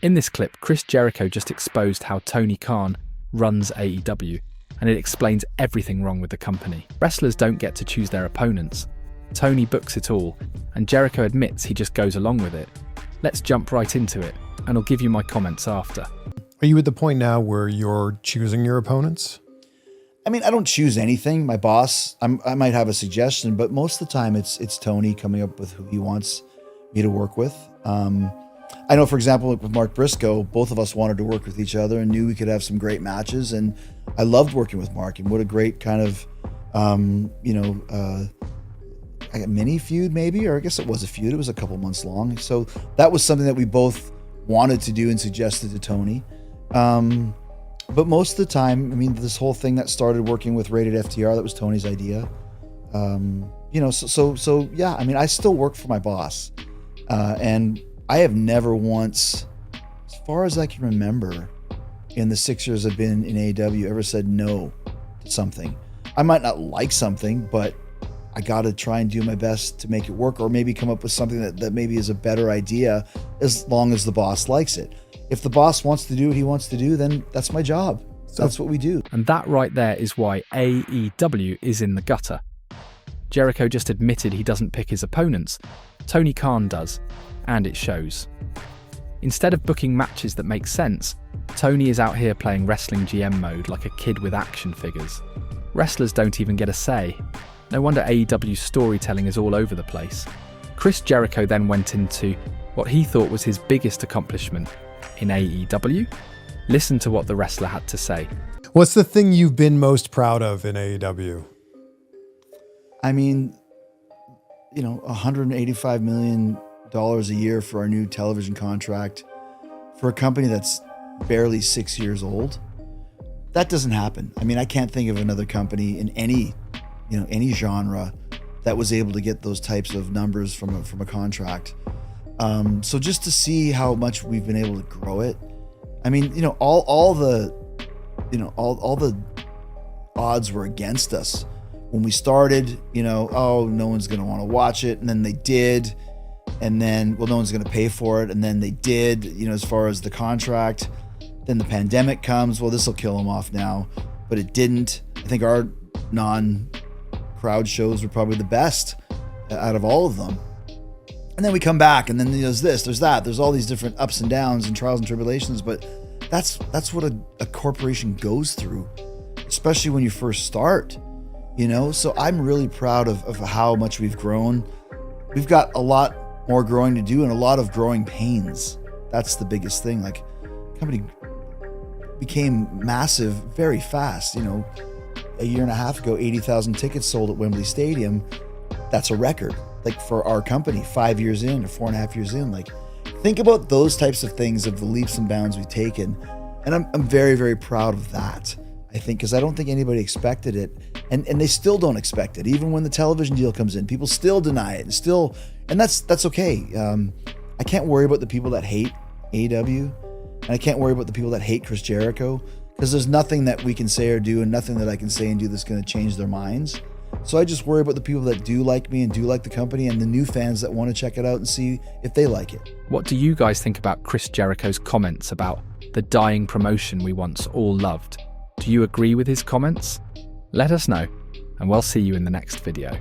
In this clip, Chris Jericho just exposed how Tony Khan runs AEW, and it explains everything wrong with the company. Wrestlers don't get to choose their opponents. Tony books it all, and Jericho admits he just goes along with it. Let's jump right into it, and I'll give you my comments after. Are you at the point now where you're choosing your opponents? I mean, I don't choose anything. My boss, I might have a suggestion, but most of the time it's Tony coming up with who he wants me to work with. I know, for example, with Mark Briscoe, both of us wanted to work with each other and knew we could have some great matches. And I loved working with Mark, and what a great kind of, a mini feud maybe, or I guess it was a feud. It was a couple months long. So that was something that we both wanted to do and suggested to Tony. But most of the time, I mean, this whole thing that started working with Rated FTR, that was Tony's idea. So yeah, I mean, I still work for my boss. And I have never once, as far as I can remember, in the 6 years I've been in AEW, ever said no to something. I might not like something, but I got to try and do my best to make it work, or maybe come up with something that maybe is a better idea, as long as the boss likes it. If the boss wants to do what he wants to do, then that's my job. So that's what we do. And that right there is why AEW is in the gutter. Jericho just admitted he doesn't pick his opponents. Tony Khan does, and it shows. Instead of booking matches that make sense, Tony is out here playing wrestling GM mode like a kid with action figures. Wrestlers don't even get a say. No wonder AEW's storytelling is all over the place. Chris Jericho then went into what he thought was his biggest accomplishment in AEW. Listen to what the wrestler had to say. What's the thing you've been most proud of in AEW? I mean, $185 million a year for our new television contract for a company that's barely 6 years old. That doesn't happen. I mean, I can't think of another company in any genre that was able to get those types of numbers from a contract. So just to see how much we've been able to grow it. I mean, all the odds were against us when we started. No one's going to want to watch it, and then they did, and then no one's going to pay for it, and then they did. As far as the contract, then the pandemic comes. Well, this will kill them off now, but it didn't. I think our non-crowd shows were probably the best out of all of them. And then we come back, and then there's this, there's that, there's all these different ups and downs and trials and tribulations. But that's what a corporation goes through, especially when you first start. So I'm really proud of how much we've grown. We've got a lot more growing to do and a lot of growing pains. That's the biggest thing. Like, the company became massive very fast. A year and a half ago, 80,000 tickets sold at Wembley Stadium. That's a record. Like, for our company, 5 years in or 4.5 years in. Like, think about those types of things, of the leaps and bounds we've taken. And I'm very, very proud of that, I think, because I don't think anybody expected it. And they still don't expect it. Even when the television deal comes in, people still deny it. And that's okay. I can't worry about the people that hate AEW. And I can't worry about the people that hate Chris Jericho, because there's nothing that we can say or do, and nothing that I can say and do that's going to change their minds. So I just worry about the people that do like me and do like the company, and the new fans that want to check it out and see if they like it. What do you guys think about Chris Jericho's comments about the dying promotion we once all loved? Do you agree with his comments? Let us know, and we'll see you in the next video.